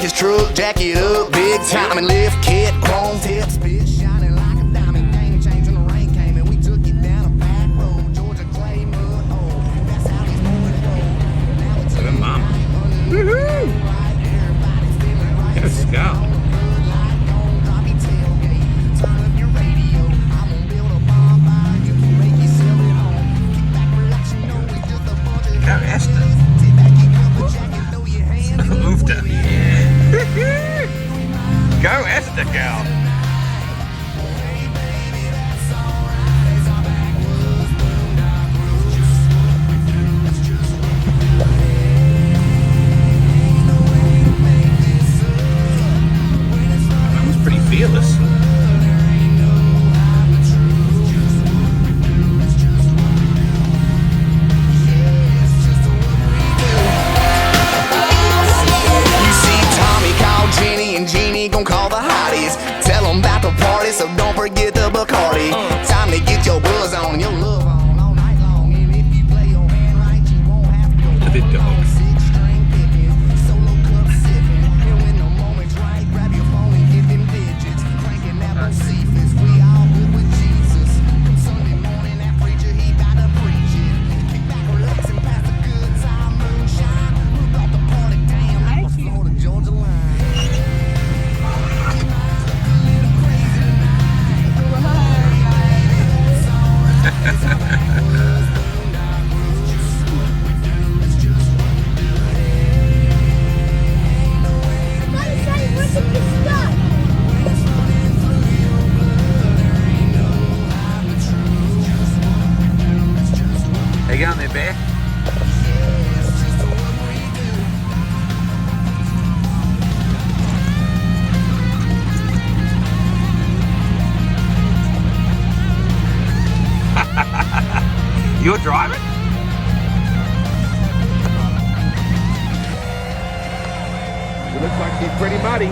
his truck, jack it up, big time and lift kit, chrome tips, spit shining like a diamond. Game changed when the rain came and we took it down a back road. Georgia clay mud hole, that's how these boys roll. Now it's Look at mom. Woohoo! Get a scout. Go Esther. Oofta. Go Esther, girl. That was pretty fearless. Call the hotties, tell them about the party, so don't forget the Bacardi. Time to get your buzz on and your love on all night long. And if you play your hand right, you won't have to go. The dog. Six string picking, solo cup sipping. And when the moment's right, grab your phone and get them digits. Cranking that Josephus, we all good with Jesus. Come Sunday morning, that preacher, he about to preach it. Kick back, relax, and pass a good time, moonshine. Who brought the party down? Like the Florida Georgia line. How you going there, Bear? You're driving? It looks like she's pretty muddy.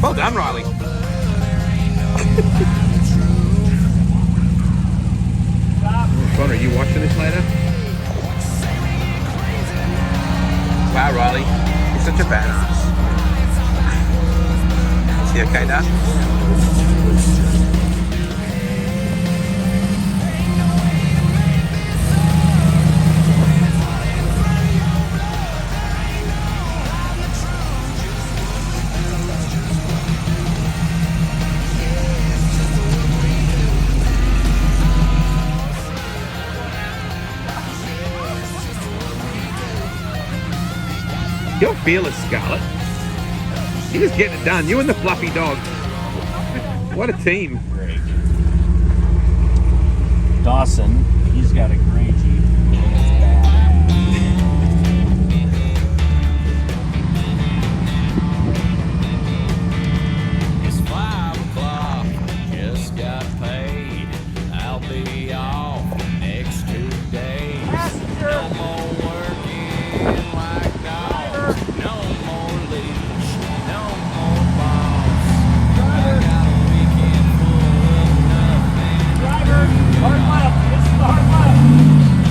Well done, Riley. Connor, are you watching this later? Wow, Riley, you're such a badass. Is he okay, Dad? You're fearless, Scarlett. You're just getting it done. You and the fluffy dog. What a team. Dawson, he's got a great Jeep. It's 5 o'clock, just got paid. I'll be off next 2 days. No more working like dogs. No more leash. No more balls. I got a weekend full of nothing. Driver, hard left. This is the hard left.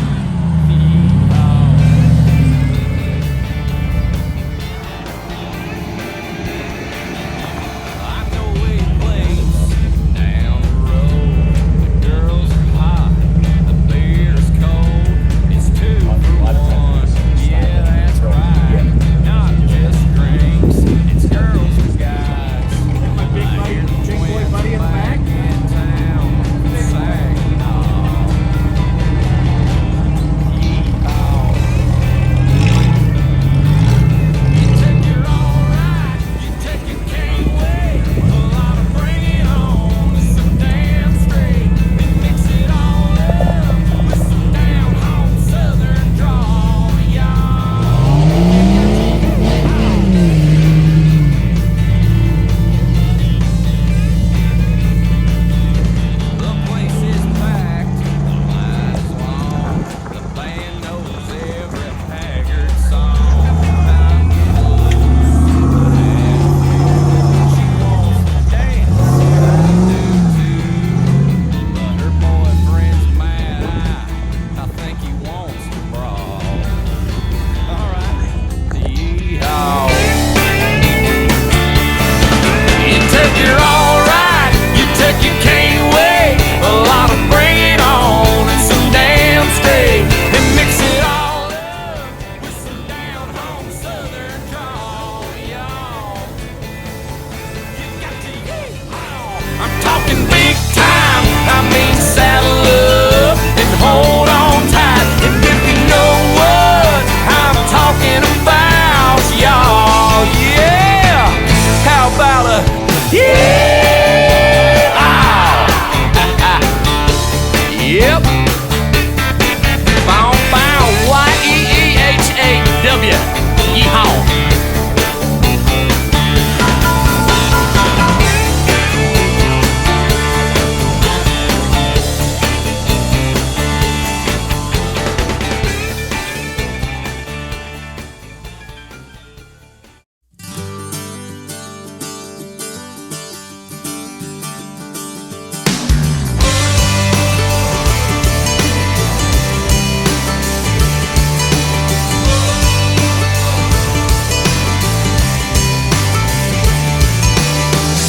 Yeehaw!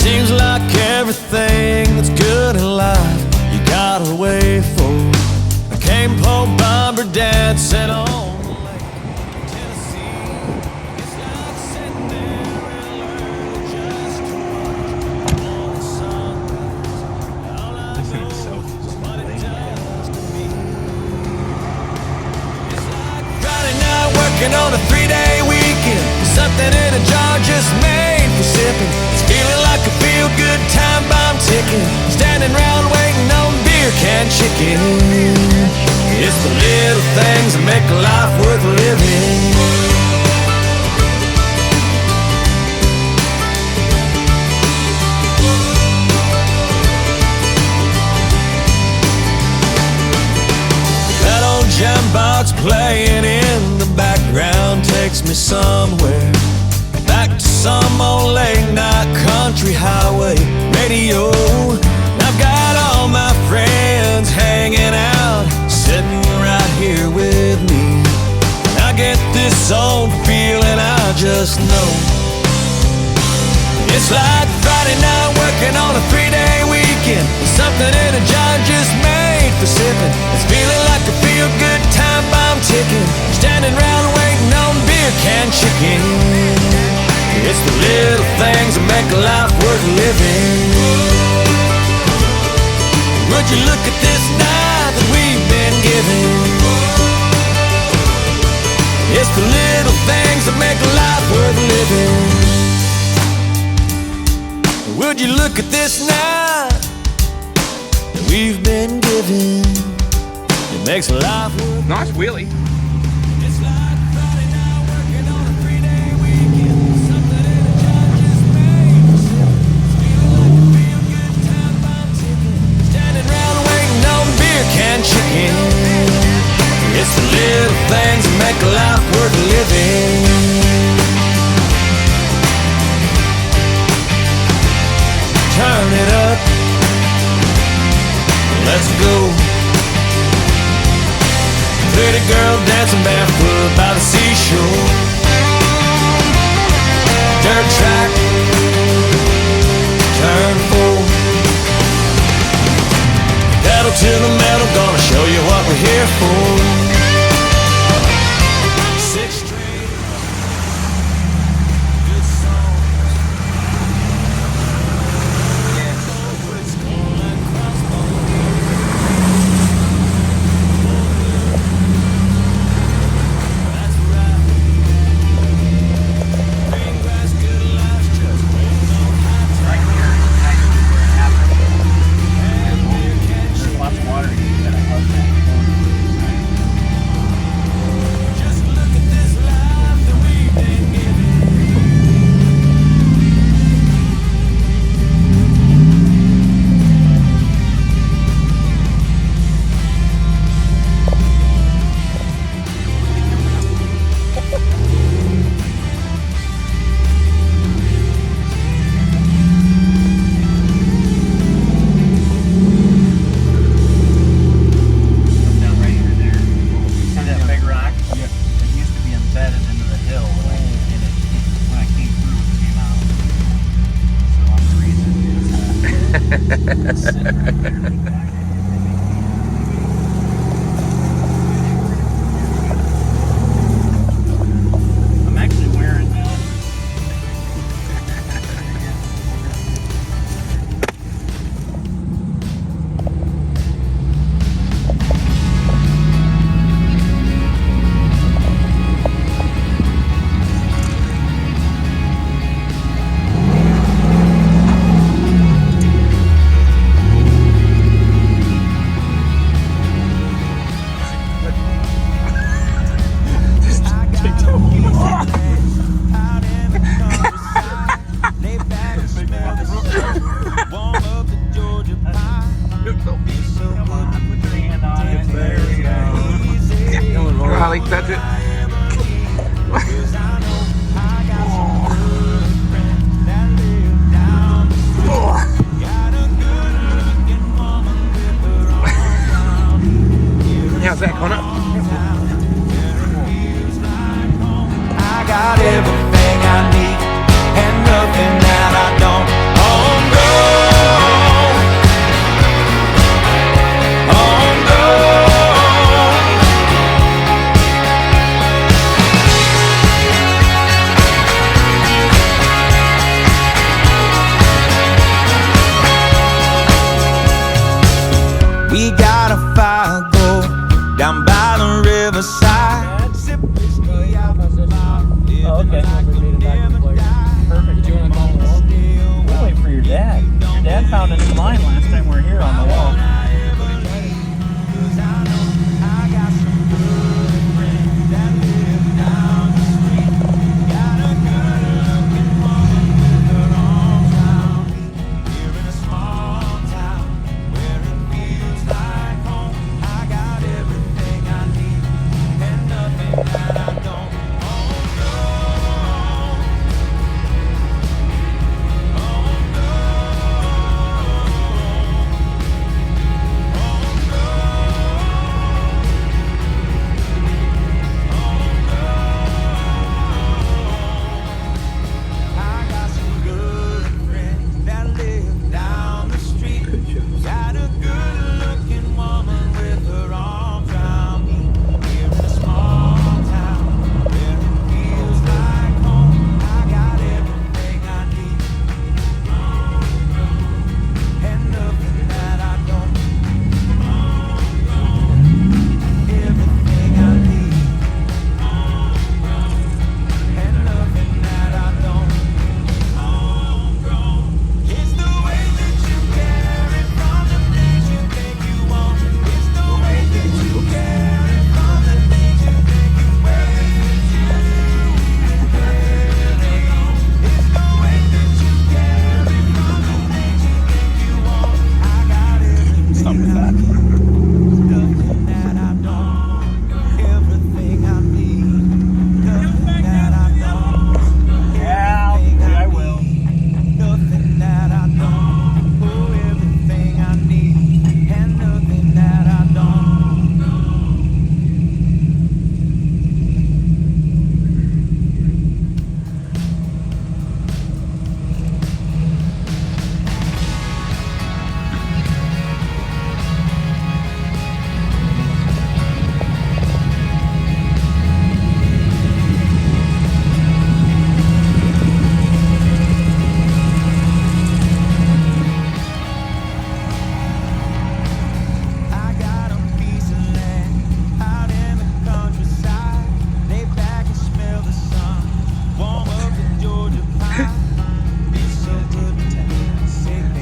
Seems like everything that's good in life you gotta wait for. I came home bomber dancing on the lake in Tennessee. It's like sitting there and learning just to watch all the sunrise. All I know is what it does to me. It's like Friday night working on a 3-day weekend. Something in a jar just made for sipping. It's feeling like a feel-good time bomb ticking. Standing round waiting on beer can chicken. It's the little things that make life worth living. That old jukebox playing in the background takes me somewhere, back to some old late night country highway radio. And I've got all my friends hanging out, sitting right here with me. And I get this old feeling I just know. It's like Friday night working on a 3-day weekend. Something in a jar just made for sipping. It's feeling like a feel-good time bomb ticking. Standing round waiting on beer can chicken. It's the little things that make life worth living. Would you look at this night that we've been given? It's the little things that make life worth living. Would you look at this night that we've been given? It makes life worth. Nice wheelie. It's like Friday night working on a 3-day weekend. Something in a jar just made for sipping. It's feeling like a feel-good time bomb ticking. Standing round waiting on beer can chicken. It's the little things that make life worth living. Turn it up, let's go. Pretty girl dancing barefoot by the seashore. Dirt track, turn 4. Pedal to the metal, gonna show you what we're here for. 6 straight, good songs. Lots of water. You gotta hug that. I'm actually wearing that, Connor? I got everything I need and nothing that I don't. On go, on go. We got a fire go down by the riverside. Sip whiskey out of the bottle. Oh, okay. Perfect. Doing them on the wall. We'll wait for your dad. Your dad found a new line last time we were here on the wall.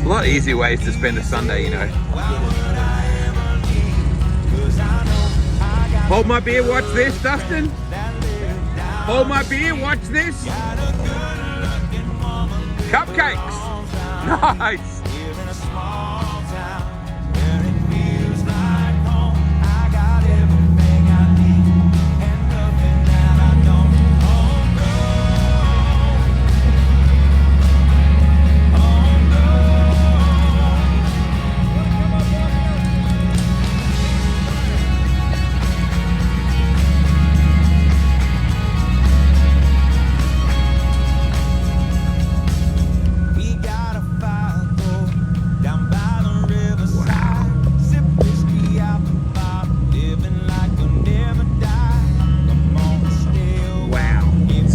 A lot easier ways to spend a Sunday, you know. Hold my beer, watch this, Dustin. Hold my beer, watch this. Cupcakes. Nice.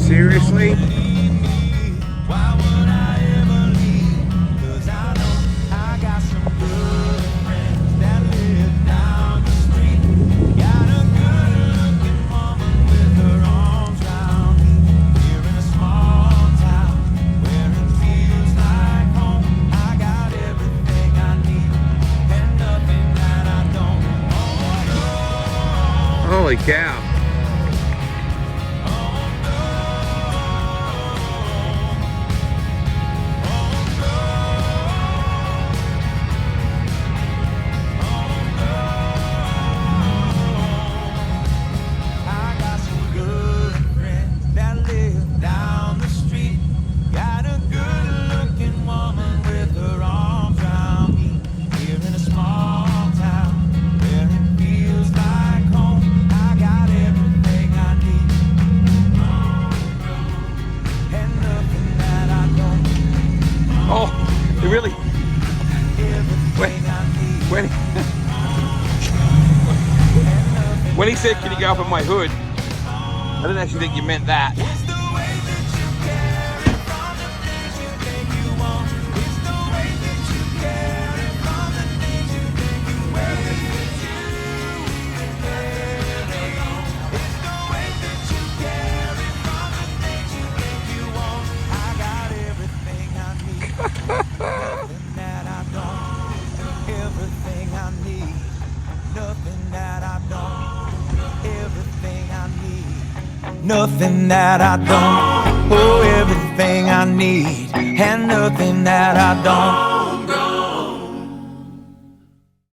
Seriously? Holy cow. Here in a small town where it feels like home. when he said, "Can you go up in my hood?" I didn't actually think you meant that. Nothing that I don't, oh, everything I need, and nothing that I don't.